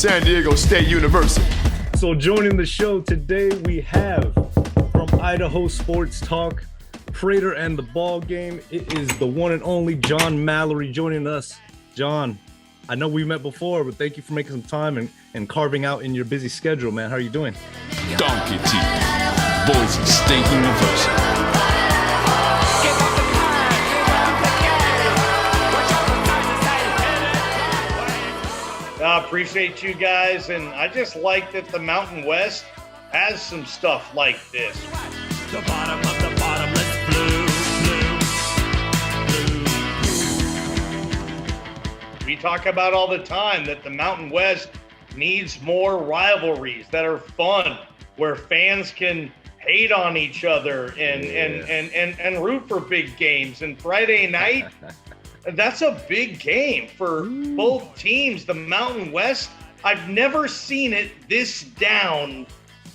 San Diego State University. So joining the show today, we have from Idaho Sports Talk, Prater and the Ball Game. It is the one and only John Mallory joining us. John, I know we met before, but thank you for making some time and carving out in your busy schedule, man. How are you doing? Donkey Teeth, Boise State University. I appreciate you guys, and I just like that the Mountain West has some stuff like this. The bottom of the bottomless blue. We talk about all the time that the Mountain West needs more rivalries that are fun, where fans can hate on each other and root for big games. And Friday night, that's a big game for both teams. The Mountain West, I've never seen it this down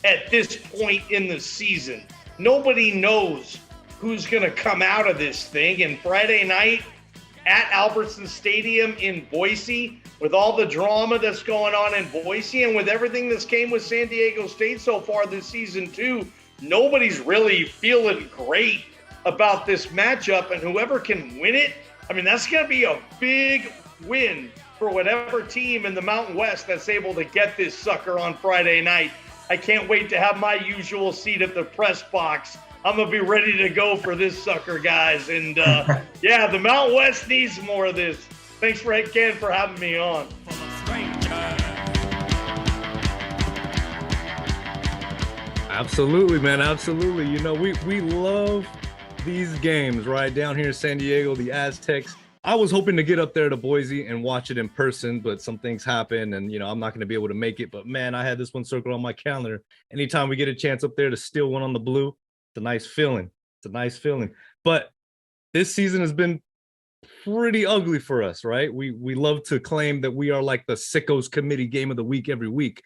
at this point in the season. Nobody knows who's going to come out of this thing. And Friday night at Albertson Stadium in Boise, with all the drama that's going on in Boise and with everything that's came with San Diego State so far this season too, nobody's really feeling great about this matchup. And whoever can win it, I mean, that's going to be a big win for whatever team in the Mountain West that's able to get this sucker on Friday night. I can't wait to have my usual seat at the press box. I'm going to be ready to go for this sucker, guys. And, yeah, the Mountain West needs more of this. Thanks, Ken, for having me on. Absolutely, man. Absolutely. You know, we love these games right down here in San Diego, the Aztecs. I was hoping to get up there to Boise and watch it in person, but some things happened and, you know, I'm not going to be able to make it. But, man, I had this one circled on my calendar. Anytime we get a chance up there to steal one on the blue, it's a nice feeling. It's a nice feeling. But this season has been pretty ugly for us, right? We love to claim that we are like the Sickos Committee game of the week every week.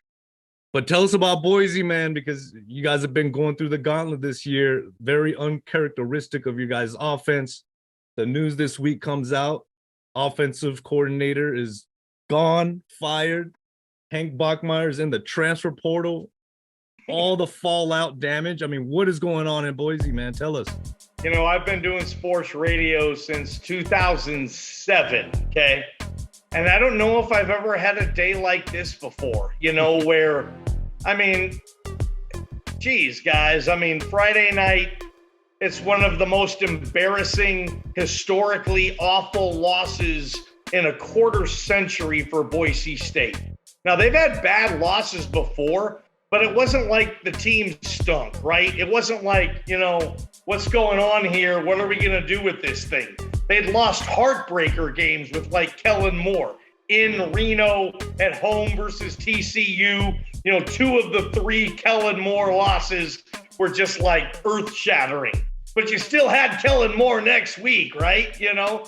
But tell us about Boise, man, because you guys have been going through the gauntlet this year. Very uncharacteristic of your guys' offense. The news this week comes out. Offensive coordinator is gone, fired. Hank Bachmeier's in the transfer portal. All the fallout damage. I mean, what is going on in Boise, man? Tell us. You know, I've been doing sports radio since 2007, okay? And I don't know if I've ever had a day like this before, you know, where, I mean, geez, guys, I mean, Friday night, it's one of the most embarrassing, historically awful losses in a quarter century for Boise State. Now, they've had bad losses before, but it wasn't like the team stunk, right? It wasn't like, you know, what's going on here? What are we going to do with this thing? They'd lost heartbreaker games with like Kellen Moore in Reno at home versus TCU. You know, 2 of the 3 Kellen Moore losses were just like earth-shattering. But you still had Kellen Moore next week, right? You know?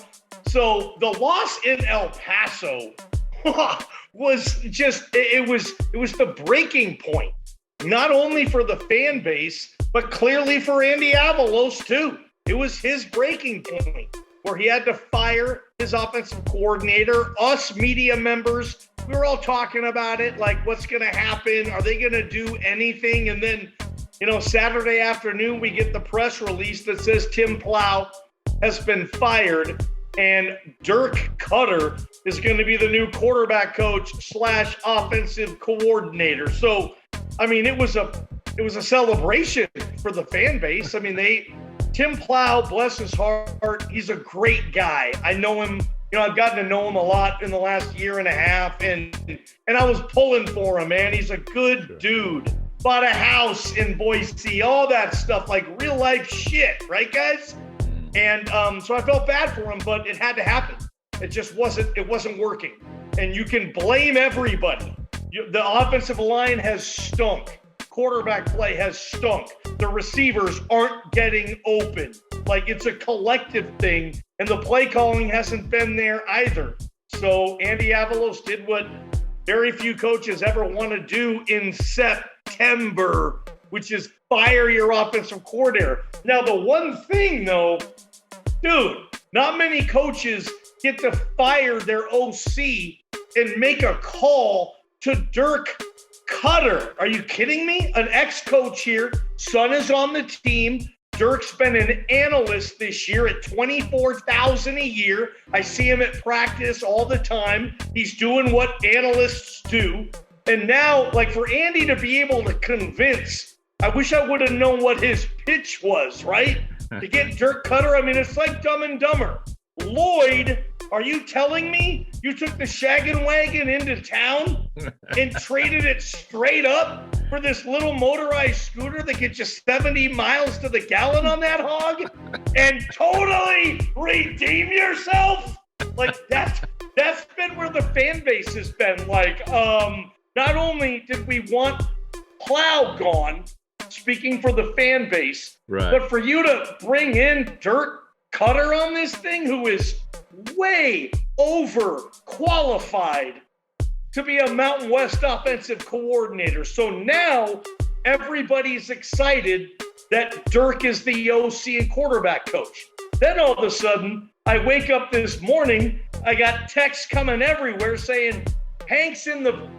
So the loss in El Paso was just, it was the breaking point, not only for the fan base, but clearly for Andy Avalos too. It was his breaking point where he had to fire his offensive coordinator. Us media members, we were all talking about it, like what's going to happen? Are they going to do anything? And then, you know, Saturday afternoon, we get the press release that says Tim Plow has been fired and Dirk Cutter is going to be the new quarterback coach / offensive coordinator. So, I mean, it was a celebration for the fan base. I mean, Tim Plow, bless his heart, he's a great guy. I know him, you know, I've gotten to know him a lot in the last year and a half, and I was pulling for him, man. He's a good dude. Bought a house in Boise, all that stuff, like real life shit, right, guys? And so I felt bad for him, but it had to happen. It just wasn't working. And you can blame everybody. The offensive line has stunk. Quarterback play has stunk. The receivers aren't getting open. Like, it's a collective thing, and the play calling hasn't been there either. So Andy Avalos did what very few coaches ever want to do in September, which is fire your offensive coordinator. Now, the one thing, though, dude, not many coaches get to fire their OC and make a call to Dirk Cutter. Are you kidding me? An ex-coach here. Son is on the team. Dirk's been an analyst this year at $24,000 a year. I see him at practice all the time. He's doing what analysts do. And now, like, for Andy to be able to convince, I wish I would have known what his pitch was, right? To get Dirk Cutter, I mean, it's like Dumb and Dumber. Lloyd, are you telling me you took the shaggin' wagon into town and traded it straight up for this little motorized scooter that gets you 70 miles to the gallon on that hog and totally redeem yourself? Like, that's been where the fan base has been. Like, not only did we want Plow gone, speaking for the fan base, right, but for you to bring in Dirk Cutter on this thing, who is way over qualified to be a Mountain West offensive coordinator. So now everybody's excited that Dirk is the OC and quarterback coach. Then all of a sudden, I wake up this morning, I got texts coming everywhere saying Hank's in the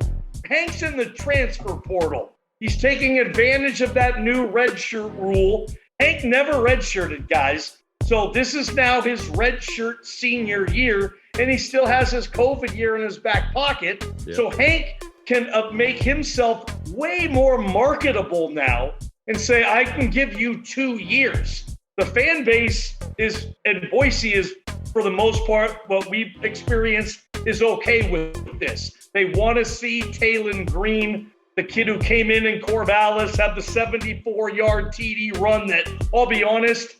transfer portal. He's taking advantage of that new redshirt rule. Hank never redshirted, guys. So this is now his redshirt senior year, and he still has his COVID year in his back pocket. Yep. So Hank can make himself way more marketable now and say, I can give you 2 years. The fan base is, and Boise is, for the most part, what we've experienced is okay with this. They want to see Talon Green, the kid who came in Corvallis, have the 74-yard TD run that, I'll be honest,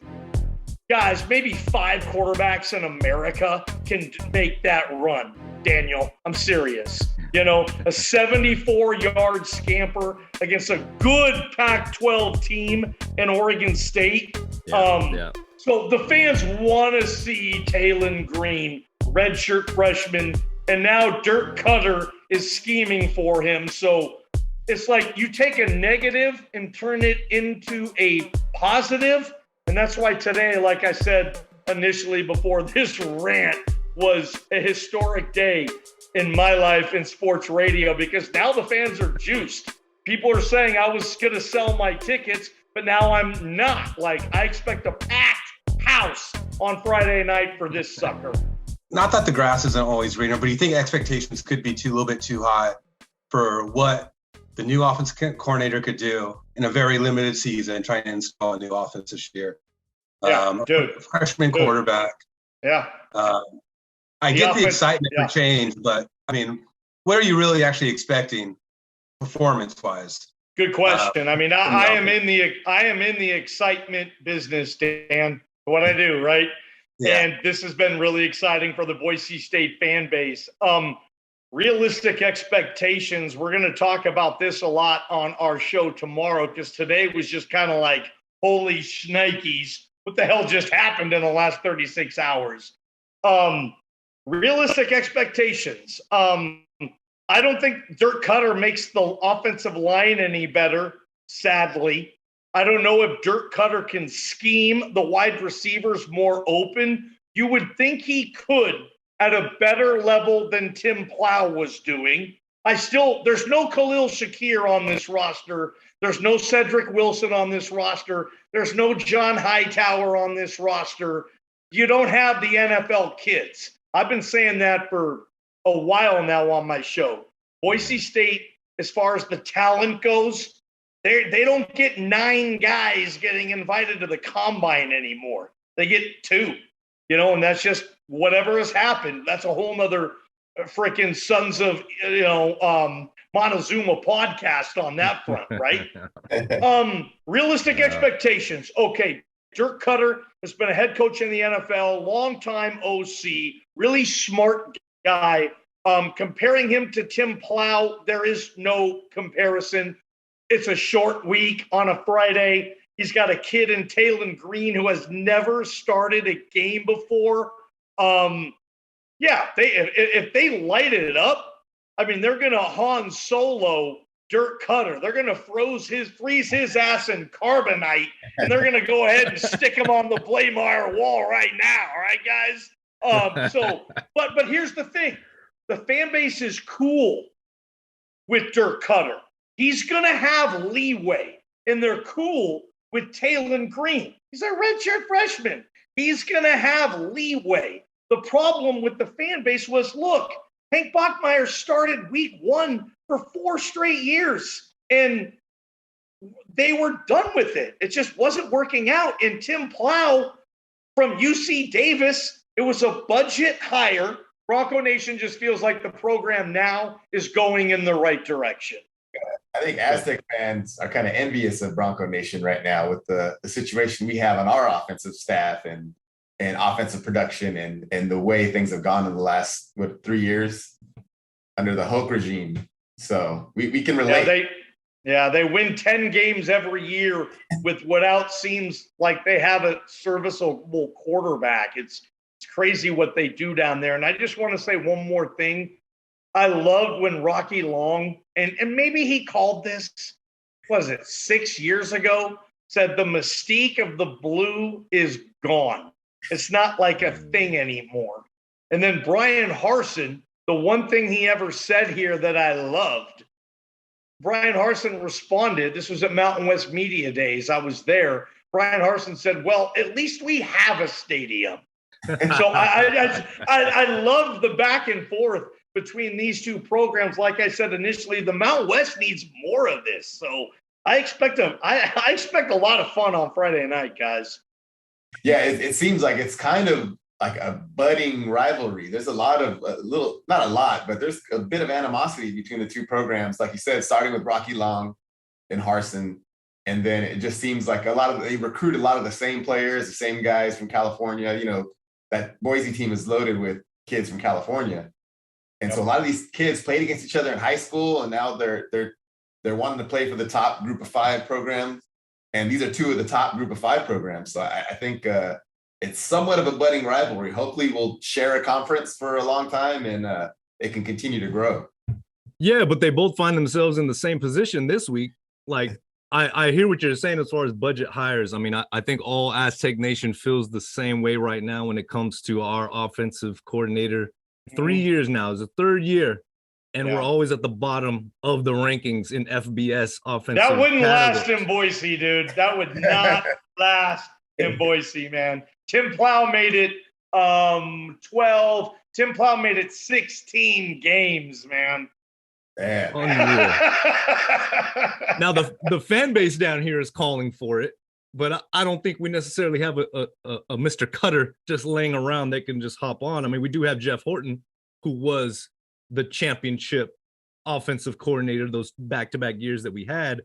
guys, maybe 5 quarterbacks in America can make that run. Daniel, I'm serious. You know, a 74-yard scamper against a good Pac-12 team in Oregon State. So the fans want to see Talon Green, redshirt freshman, and now Dirk Cutter is scheming for him. So it's like you take a negative and turn it into a positive. And that's why today, like I said initially before this rant, was a historic day in my life in sports radio, because now the fans are juiced. People are saying I was going to sell my tickets, but now I'm not. Like, I expect a packed house on Friday night for this sucker. Not that the grass isn't always greener, but you think expectations could be a little bit too high for what the new offensive coordinator could do in a very limited season, trying to install a new offense this year. Yeah, Freshman quarterback. Yeah. I get the excitement for change, but I mean, what are you really actually expecting performance-wise? Good question. I mean, I am in the excitement business, Dan. What I do, right? Yeah. And this has been really exciting for the Boise State fan base. Realistic expectations. We're going to talk about this a lot on our show tomorrow, because today was just kind of like, holy shnikes, what the hell just happened in the last 36 hours? Realistic expectations. I don't think Dirk Cutter makes the offensive line any better, sadly. I don't know if Dirk Cutter can scheme the wide receivers more open. You would think he could at a better level than Tim Plow was doing. There's no Khalil Shakir on this roster. There's no Cedric Wilson on this roster. There's no John Hightower on this roster. You don't have the NFL kids. I've been saying that for a while now on my show. Boise State, as far as the talent goes, they don't get 9 guys getting invited to the combine anymore. They get 2, and that's just whatever has happened. That's a whole nother freaking Sons of, Montezuma podcast on that front, right? Realistic expectations. Okay, Dirk Cutter has been a head coach in the NFL, longtime OC, really smart guy. Comparing him to Tim Plow, there is no comparison. It's a short week on a Friday. He's got a kid in Talon Green who has never started a game before. If they light it up, I mean, they're going to Han Solo Dirk Cutter. They're going to freeze his ass in carbonite, and they're going to go ahead and stick him on the Blaymire wall right now. All right, guys? But here's the thing. The fan base is cool. with Dirk Cutter. He's going to have leeway, and they're cool with Talon Green. He's a redshirt freshman. He's going to have leeway. The problem with the fan base was, look, Hank Bachmeier started week 1 for 4 straight years, and they were done with it. It just wasn't working out. And Tim Plow from UC Davis, it was a budget hire. Bronco Nation just feels like the program now is going in the right direction. I think Aztec fans are kind of envious of Bronco Nation right now with the situation we have on our offensive staff and offensive production and the way things have gone in the last, 3 years under the Hoke regime. So we can relate. They win 10 games every year with what seems like they have a serviceable quarterback. It's crazy what they do down there. And I just want to say one more thing. I loved when Rocky Long, and maybe he called this, 6 years ago, said the mystique of the blue is gone. It's not like a thing anymore. And then Brian Harsin, the one thing he ever said here that I loved, Brian Harsin responded, this was at Mountain West Media Days, I was there. Brian Harsin said, well, at least we have a stadium. And so I love the back and forth between these two programs. Like I said initially, the Mountain West needs more of this. So I expect a lot of fun on Friday night, guys. Yeah, it seems like it's kind of like a budding rivalry. There's not a lot, but there's a bit of animosity between the two programs. Like you said, starting with Rocky Long and Harsin. And then it just seems like they recruit a lot of the same players, the same guys from California. You know, that Boise team is loaded with kids from California. And so a lot of these kids played against each other in high school, and now they're wanting to play for the top group of 5 programs. And these are 2 of the top group of 5 programs. So I think it's somewhat of a budding rivalry. Hopefully we'll share a conference for a long time and it can continue to grow. Yeah, but they both find themselves in the same position this week. Like, I hear what you're saying as far as budget hires. I mean, I think all Aztec Nation feels the same way right now when it comes to our offensive coordinator. 3 years now is the 3rd year, and we're always at the bottom of the rankings in FBS offensive. That wouldn't categories. last in Boise, dude. That would not last in Boise, man. Tim Plow made it 12. Tim Plow made it 16 games, man. Unreal. Now the fan base down here is calling for it, but I don't think we necessarily have a Mr. Cutter just laying around that can just hop on. I mean, we do have Jeff Horton, who was the championship offensive coordinator those back-to-back years that we had.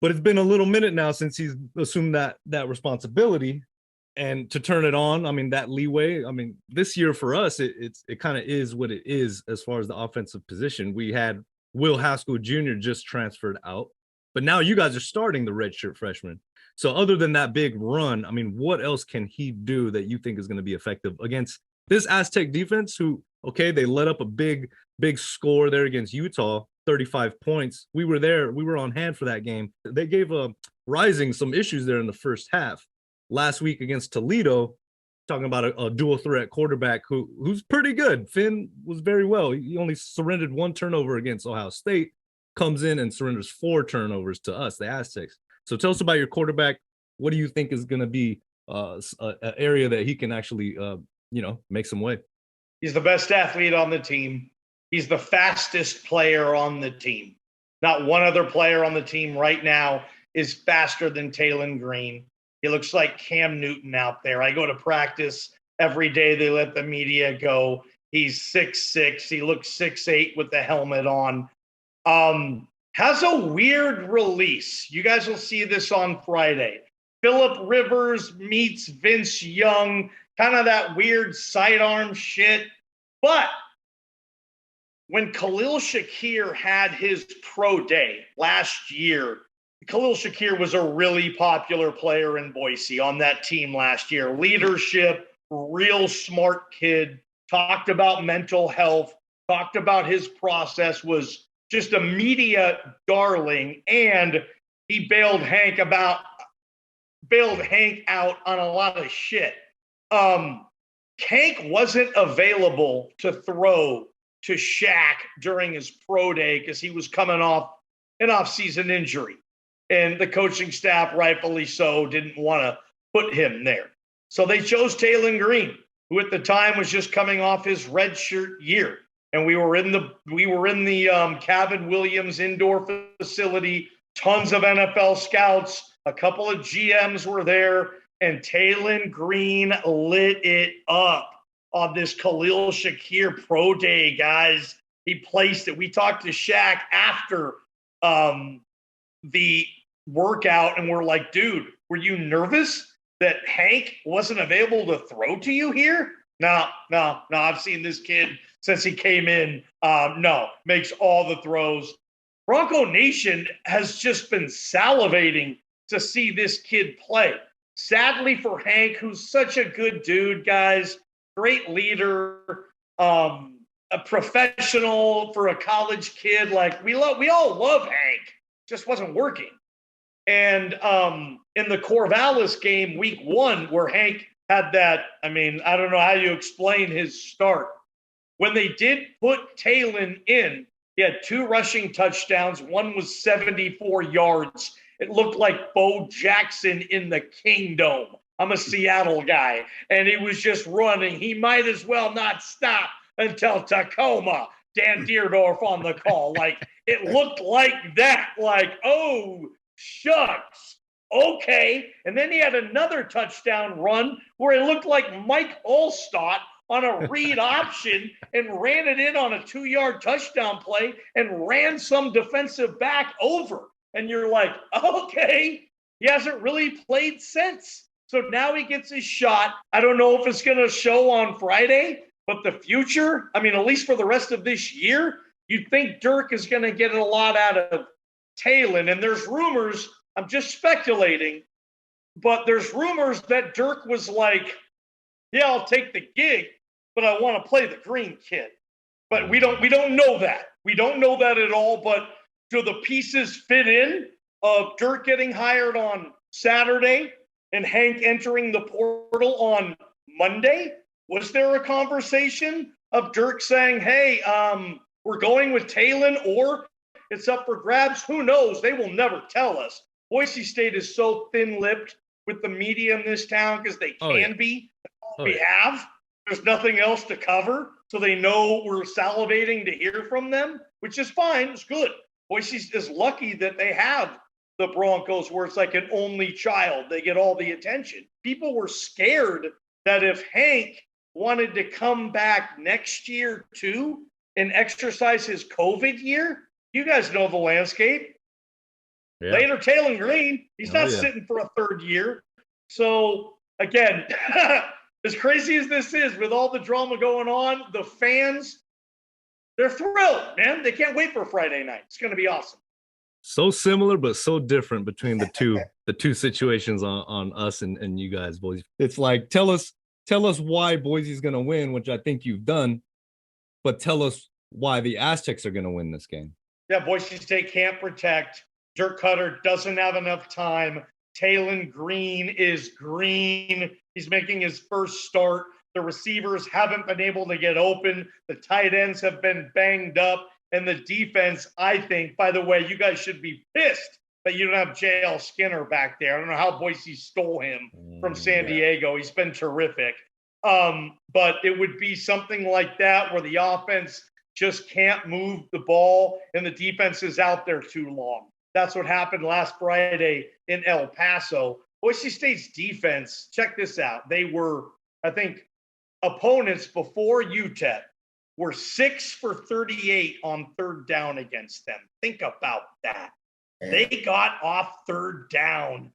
But it's been a little minute now since he's assumed that responsibility. And to turn it on, I mean, that leeway, I mean, this year for us, it kind of is what it is as far as the offensive position. We had Will Haskell Jr. just transferred out, but now you guys are starting the redshirt freshman. So other than that big run, I mean, what else can he do that you think is going to be effective against this Aztec defense who, okay, they let up a big score there against Utah, 35 points. We were there. We were on hand for that game. They gave Rising some issues there in the first half. Last week against Toledo, talking about a dual threat quarterback who's pretty good. Finn was very well. He only surrendered 1 turnover against Ohio State, comes in and surrenders 4 turnovers to us, the Aztecs. So tell us about your quarterback. What do you think is going to be an area that he can actually, make some way? He's the best athlete on the team. He's the fastest player on the team. Not one other player on the team right now is faster than Talon Green. He looks like Cam Newton out there. I go to practice every day. They let the media go. He's 6'6". He looks 6'8" with the helmet on. Has a weird release. You guys will see this on Friday. Phillip Rivers meets Vince Young, kind of that weird sidearm shit. But when Khalil Shakir had his pro day last year, Khalil Shakir was a really popular player in Boise on that team last year. Leadership, real smart kid, talked about mental health, talked about his process, was just a media darling, and he bailed Hank out on a lot of shit. Hank wasn't available to throw to Shaq during his pro day because he was coming off an off-season injury. And the coaching staff, rightfully so, didn't want to put him there. So they chose Talon Green, who at the time was just coming off his redshirt year. And we were in the Kavin Williams indoor facility, tons of NFL scouts, a couple of GMs were there, and Talon Green lit it up on this Khalil Shakir pro day, guys. He placed it. We talked to Shaq after the workout, and we're like, dude, were you nervous that Hank wasn't available to throw to you here? No, I've seen this kid since he came in. Makes all the throws. Bronco Nation has just been salivating to see this kid play. Sadly for Hank, who's such a good dude, guys, great leader, a professional for a college kid. Like we all love Hank, just wasn't working. And in the Corvallis game, week 1, where Hank had that, I don't know how you explain his start. When they did put Talon in, he had 2 rushing touchdowns. One was 74 yards. It looked like Bo Jackson in the Kingdom. I'm a Seattle guy, and he was just running. He might as well not stop until Tacoma. Dan Deerdorf on the call. Like, it looked like that. Like, oh, shucks. Okay. And then he had another touchdown run where it looked like Mike Allstott on a read option and ran it in on a 2-yard touchdown play and ran some defensive back over. And you're like, okay, he hasn't really played since. So now he gets his shot. I don't know if it's going to show on Friday, but the future, at least for the rest of this year, you'd think Dirk is going to get a lot out of Talon. And there's rumors, I'm just speculating, but there's rumors that Dirk was like, yeah, I'll take the gig, but I want to play the green kid. But we don't know that. We don't know that at all, but do the pieces fit in of Dirk getting hired on Saturday and Hank entering the portal on Monday? Was there a conversation of Dirk saying, hey, we're going with Talon, or it's up for grabs? Who knows? They will never tell us. Boise State is so thin-lipped with the media in this town because they can be. We have. There's nothing else to cover, so they know we're salivating to hear from them, which is fine. It's good. Boise is lucky that they have the Broncos where it's like an only child. They get all the attention. People were scared that if Hank wanted to come back next year too and exercise his COVID year, you guys know the landscape. Yeah. Later, Talon Green, he's not sitting for a 3rd year. So, again, as crazy as this is, with all the drama going on, the fans, they're thrilled, man. They can't wait for Friday night. It's going to be awesome. So similar, but so different between the two situations on us and you guys, boys. It's like, tell us why Boise's going to win, which I think you've done, but tell us why the Aztecs are going to win this game. Yeah, Boise State can't protect. Dirk Cutter doesn't have enough time. Talon Green is green. He's making his first start. The receivers haven't been able to get open. The tight ends have been banged up. And the defense, I think, by the way, you guys should be pissed that you don't have J.L. Skinner back there. I don't know how Boise stole him from San Diego. He's been terrific. But it would be something like that where the offense just can't move the ball and the defense is out there too long. That's what happened last Friday in El Paso. Boise State's defense, check this out. They were, I think, opponents before UTEP were 6 for 38 on 3rd down against them. Think about that. Yeah. They got off 3rd down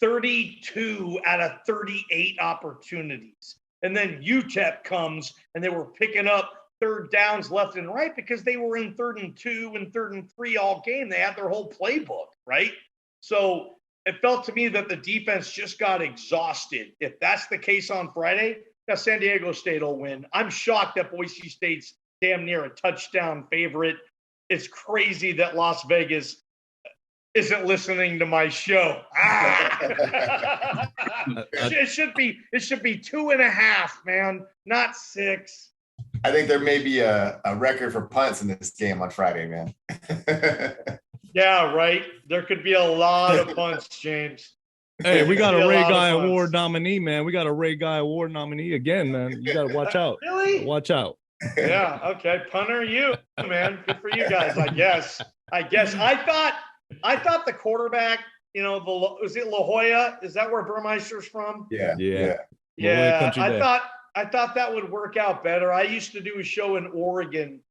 32 out of 38 opportunities. And then UTEP comes and they were picking up 3rd downs left and right because they were in 3rd and 2 and 3rd and 3 all game. They had their whole playbook, right? So it felt to me that the defense just got exhausted. If that's the case on Friday, San Diego State will win. I'm shocked that Boise State's damn near a touchdown favorite. It's crazy that Las Vegas isn't listening to my show. It should be 2.5, man, not 6. I think there may be a record for punts in this game on Friday, man. Yeah, right. There could be a lot of punts, James. Hey, we got a Ray Guy of punts. Award nominee, man. We got a Ray Guy Award nominee again, man. You got to watch out. Really? Watch out. Yeah. Okay. Punter, you, man. Good for you guys. I guess. I thought the quarterback. Was it La Jolla? Is that where Burmeister's from? Yeah. Yeah. I thought that would work out better. I used to do a show in Oregon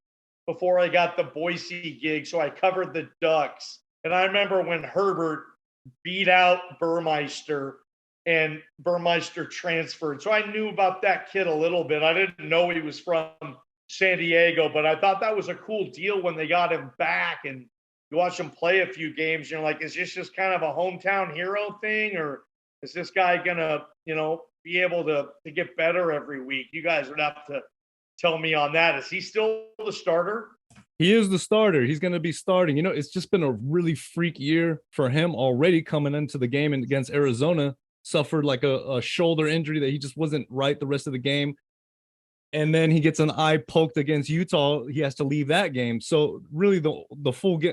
before I got the Boise gig, so I covered the Ducks. And I remember when Herbert beat out Burmeister and Burmeister transferred. So I knew about that kid a little bit. I didn't know he was from San Diego, but I thought that was a cool deal when they got him back. And you watch him play a few games, you're like, is this just kind of a hometown hero thing? Or is this guy going to, be able to get better every week? You guys would have to tell me on that. Is he still the starter? He is the starter. He's going to be starting. It's just been a really freak year for him already coming into the game and against Arizona. Suffered like a shoulder injury that he just wasn't right the rest of the game. And then he gets an eye poked against Utah. He has to leave that game. So really the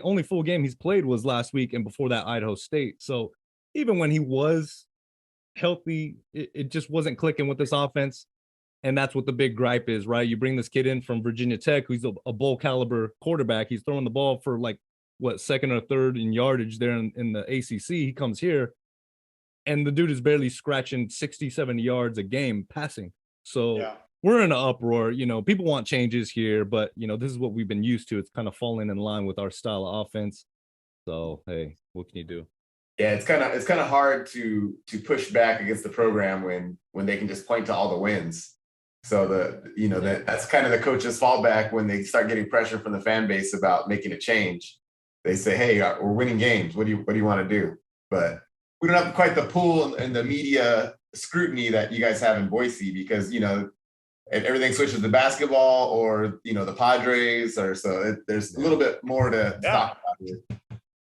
only full game he's played was last week and before that Idaho State. So even when he was healthy, it just wasn't clicking with this offense. And that's what the big gripe is, right? You bring this kid in from Virginia Tech, who's a bowl caliber quarterback. He's throwing the ball for second or third in yardage there in the ACC. He comes here and the dude is barely scratching 60, 70 yards a game passing. So we're in an uproar. People want changes here, but this is what we've been used to. It's kind of falling in line with our style of offense. So, hey, what can you do? Yeah, it's kind of hard to push back against the program when they can just point to all the wins. So that's kind of the coach's fallback when they start getting pressure from the fan base about making a change. They say, "Hey, we're winning games. What do you want to do?" But we don't have quite the pull and the media scrutiny that you guys have in Boise because if everything switches to basketball or the Padres or so, there's a little bit more to talk about here.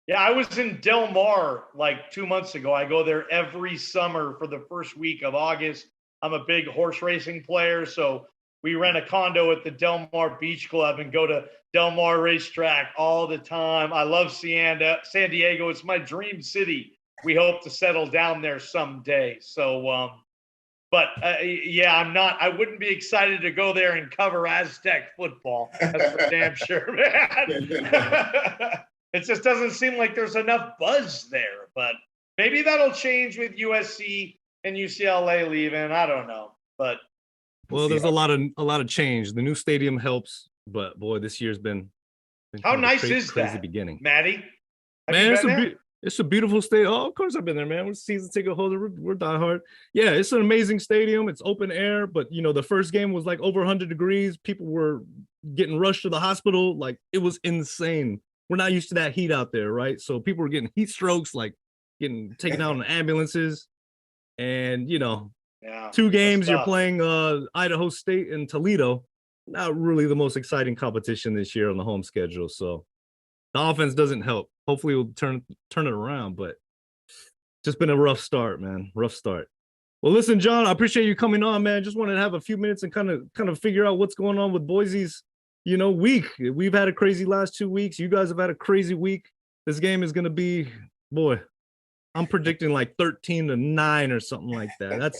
Yeah, I was in Del Mar 2 months ago. I go there every summer for the first week of August. I'm a big horse racing player, so we rent a condo at the Del Mar Beach Club and go to Del Mar Racetrack all the time. I love San Diego. It's my dream city. We hope to settle down there someday. So, I wouldn't be excited to go there and cover Aztec football. That's for damn sure, man. It just doesn't seem like there's enough buzz there, but maybe that'll change with USC and UCLA leaving. I don't know, but there's a lot of change. The new stadium helps, but boy, this year's been how nice is crazy that, beginning, Maddie? Man, it's a beautiful stadium. Oh, of course I've been there, man. We're season ticket holder. We're diehard. Yeah, it's an amazing stadium. It's open air, but the first game was over 100 degrees. People were getting rushed to the hospital. It was insane. We're not used to that heat out there, right? So people were getting heat strokes, getting taken out in ambulances. And, 2 games you're playing Idaho State and Toledo. Not really the most exciting competition this year on the home schedule. So the offense doesn't help. Hopefully we'll turn it around, but just been a rough start, man. Rough start. Well, listen, John, I appreciate you coming on, man. Just wanted to have a few minutes and kind of figure out what's going on with Boise's week. We've had a crazy last 2 weeks. You guys have had a crazy week. This game is going to be, I'm predicting 13-9 or something like that.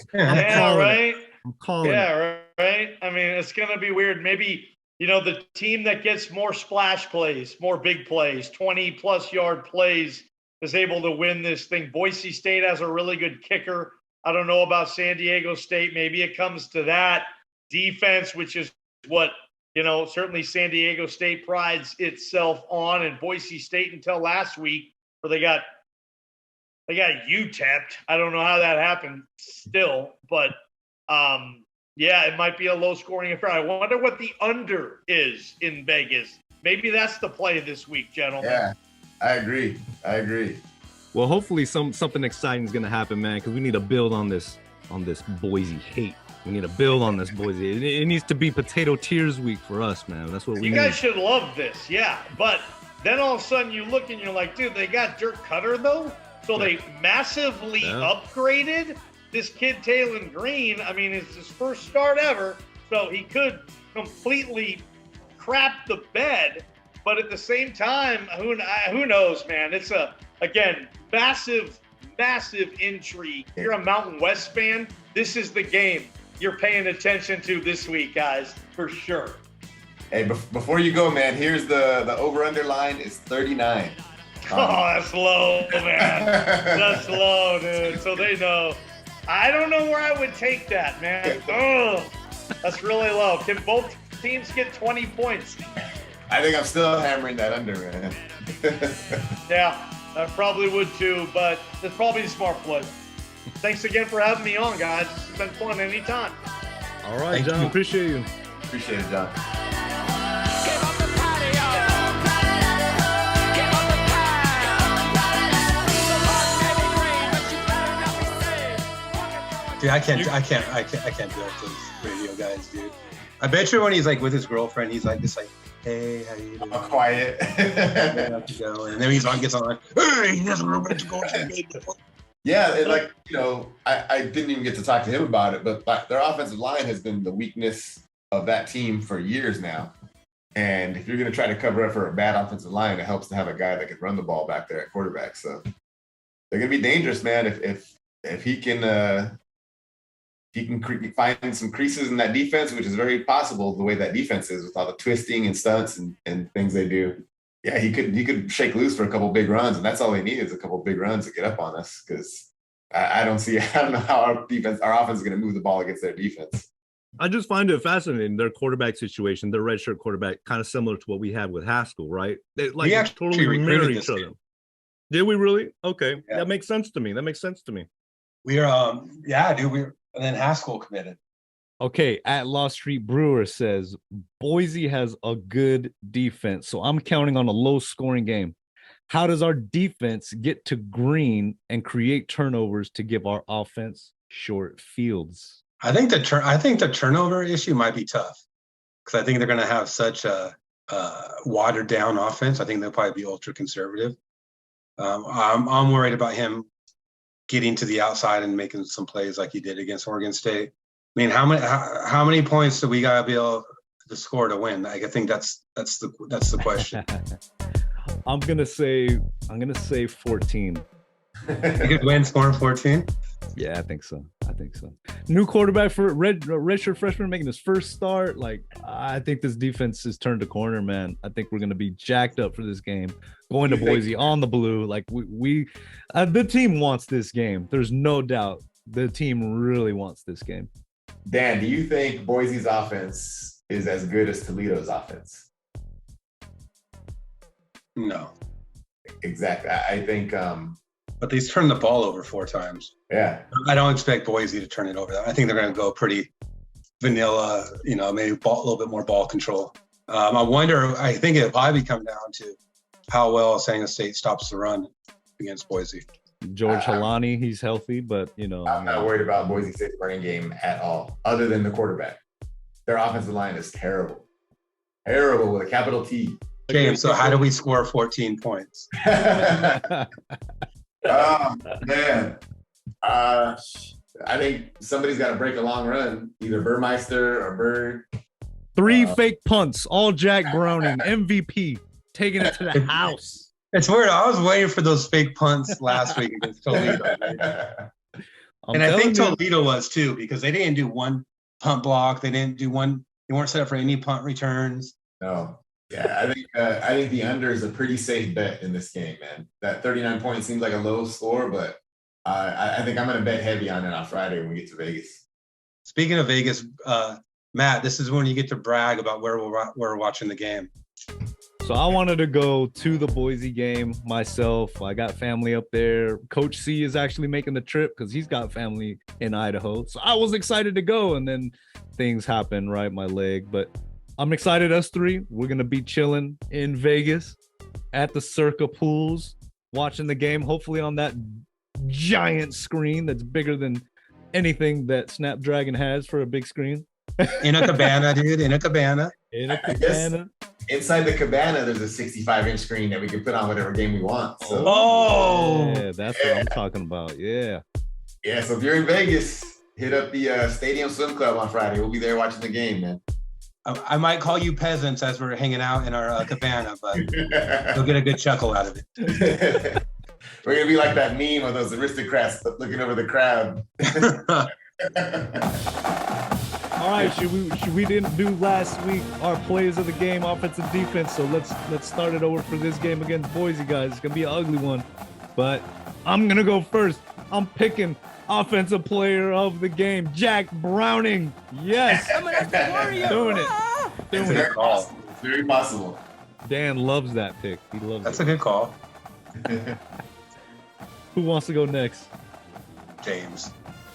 I'm calling it. Right. I mean, it's going to be weird. Maybe, the team that gets more splash plays, more big plays, 20+ yard plays is able to win this thing. Boise State has a really good kicker. I don't know about San Diego State. Maybe it comes to that defense, which is what, certainly San Diego State prides itself on, and Boise State until last week, where they got UTEP'd. I don't know how that happened still, but it might be a low-scoring affair. I wonder what the under is in Vegas. Maybe that's the play this week, gentlemen. Yeah, I agree. Well, hopefully something exciting is going to happen, man, because we need to build on this Boise hate. We need to build on this Boise. It needs to be potato tears week for us, man. That's what we need. You guys should love this, yeah. But then all of a sudden you look and you're like, dude, they got Dirk Cutter, though? So they massively upgraded this kid, Taylon Green. I mean, it's his first start ever, so he could completely crap the bed. But at the same time, who knows, man? It's again, massive intrigue. If you're a Mountain West fan, this is the game you're paying attention to this week, guys, for sure. Hey, before you go, man, here's the over-under line is 39. Oh, that's low, man. That's low, dude. So they know. I don't know where I would take that, man. Oh, that's really low. Can both teams get 20 points? I think I'm still hammering that under, man. Yeah, I probably would too, but that's probably the smart play. Thanks again for having me on, guys. It's been fun anytime. All right, John. Appreciate you. Appreciate it, John. Dude, I can't do it to those radio guys, dude. I bet you when he's like with his girlfriend, he's like this, like, hey, how you doing? Quiet. And then he's on, gets on, like, hey, he doesn't remember to go to the game. Yeah, and like, you know, I didn't even get to talk to him about it, but their offensive line has been the weakness of that team for years now. And if you're going to try to cover up for a bad offensive line, it helps to have a guy that can run the ball back there at quarterback. So they're going to be dangerous, man. If he can find some creases in that defense, which is very possible the way that defense is with all the twisting and stunts and things they do. Yeah, he could shake loose for a couple big runs, and that's all they need is a couple big runs to get up on us. Because I don't know how our offense is going to move the ball against their defense. I just find it fascinating, their quarterback situation, their redshirt quarterback, kind of similar to what we had with Haskell, right? They totally mirror each other. Did we really? Okay, yeah. That makes sense to me. We're and then Haskell committed. Okay, at Lost Street Brewer says Boise has a good defense, so I'm counting on a low-scoring game. How does our defense get to green and create turnovers to give our offense short fields? I think the turnover issue might be tough because I think they're going to have such a watered down offense. I think they'll probably be ultra conservative. I'm worried about him getting to the outside and making some plays like he did against Oregon State. I mean, how many points do we gotta be able to score to win? I think that's the question. I'm gonna say 14. You could win scoring 14. Yeah, I think so. New quarterback for redshirt freshman making his first start. Like, I think this defense has turned a corner, man. I think we're gonna be jacked up for this game. Going to Boise on the blue, like we the team wants this game. There's no doubt the team really wants this game. Dan, do you think Boise's offense is as good as Toledo's offense? No. Exactly. I think but they've turned the ball over 4 times. Yeah. I don't expect Boise to turn it over. I think they're going to go pretty vanilla, maybe a little bit more ball control. I think it'll probably come down to how well San Diego State stops the run against Boise. George Halani, he's healthy, but I'm not worried about Boise State's running game at all, other than the quarterback. Their offensive line is terrible with a capital T. James, so how do we score 14 points? Oh, man. I think somebody's got to break a long run, either Burmeister or Bird. 3 fake punts, all Jack Browning, MVP, taking it to the house. It's weird. I was waiting for those fake punts last week against Toledo. And I think Toledo was too, because they didn't do one punt block. They didn't do one. They weren't set up for any punt returns. No. Yeah, I think the under is a pretty safe bet in this game, man. That 39 points seems like a low score, but I think I'm going to bet heavy on it on Friday when we get to Vegas. Speaking of Vegas, Matt, this is when you get to brag about where we're watching the game. So I wanted to go to the Boise game myself. I got family up there. Coach C is actually making the trip because he's got family in Idaho. So I was excited to go, and then things happened, right? My leg. But I'm excited, us 3. We're going to be chilling in Vegas at the Circa pools, watching the game, hopefully on that giant screen that's bigger than anything that Snapdragon has for a big screen. In a cabana, dude. In a cabana. Inside the cabana, there's a 65-inch screen that we can put on whatever game we want. So. Yeah, that's what I'm talking about. Yeah. Yeah, so if you're in Vegas, hit up the Stadium Swim Club on Friday. We'll be there watching the game, man. I might call you peasants as we're hanging out in our cabana, but you'll get a good chuckle out of it. We're gonna be like that meme of those aristocrats looking over the crowd. All right, we didn't do last week our players of the game, offensive defense. So let's start it over for this game against Boise, guys. It's gonna be an ugly one, but I'm gonna go first. I'm picking offensive player of the game, Jack Browning. Yes, doing it. It's very possible. It's very possible. Dan loves that pick. He loves That's it. a good call. Who wants to go next? James.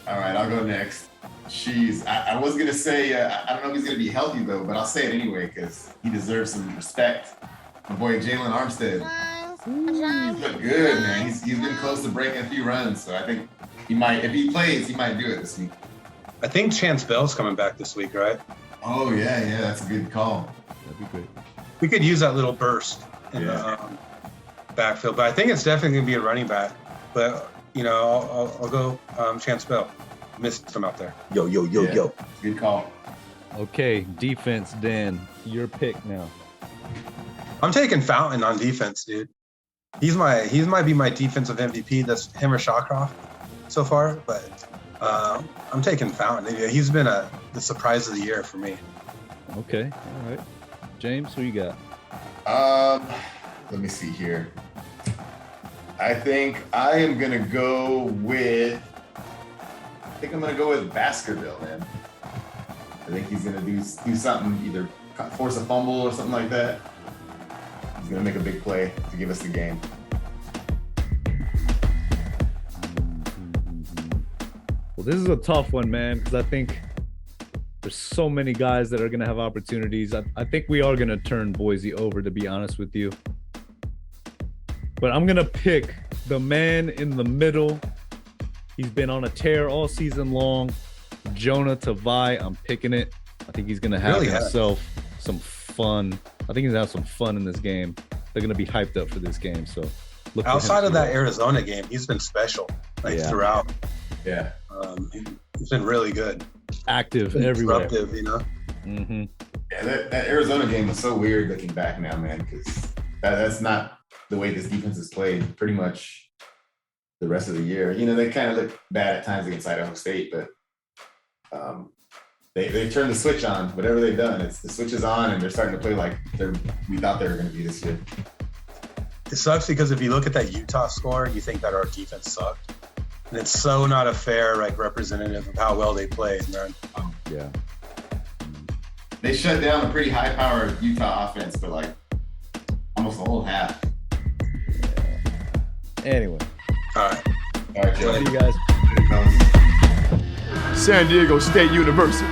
All right, I'll go next. Jeez, I was gonna say I don't know if he's gonna be healthy though, but I'll say it anyway because he deserves some respect. My boy Jalen Armstead. He's looked good, man. He's been close to breaking a few runs, so I think he might. If he plays, he might do it this week. I think Chance Bell's coming back this week, right? Oh yeah, that's a good call. That'd be great. We could use that little burst in the backfield, but I think it's definitely gonna be a running back. But I'll go Chance Bell. Missed him out there. Yo. Good call. Okay, defense, Dan. Your pick now. I'm taking Fountain on defense, dude. He might be my defensive MVP. That's him or Shawcroft so far, but I'm taking Fountain. He's been the surprise of the year for me. Okay, all right. James, who you got? Let me see here. I think I am gonna go with. I think I'm gonna go with Baskerville, man. I think he's gonna do something, either force a fumble or something like that. He's gonna make a big play to give us the game. Well, this is a tough one, man, because I think there's so many guys that are going to have opportunities. I think we are going to turn Boise over, to be honest with you. But I'm going to pick the man in the middle. He's been on a tear all season long. Jonah Tavai, I'm picking it. I think he's going to have himself some fun. I think he's going to have some fun in this game. They're going to be hyped up for this game. So outside of that Arizona game, he's been special throughout. Yeah. He's been really good. Active everywhere. Disruptive, Mm-hmm. Yeah, that Arizona game was so weird looking back now, man, because that's not the way this defense is played pretty much the rest of the year. They kind of look bad at times against Idaho State, but they turned the switch on. Whatever they've done, the switch is on, and they're starting to play like we thought they were going to be this year. It sucks because if you look at that Utah score, you think that our defense sucked. And it's so not a fair representative of how well they play. Yeah. They shut down a pretty high-powered Utah offense for almost the whole half. Anyway. All right. All right, Joe. See you guys. San Diego State University.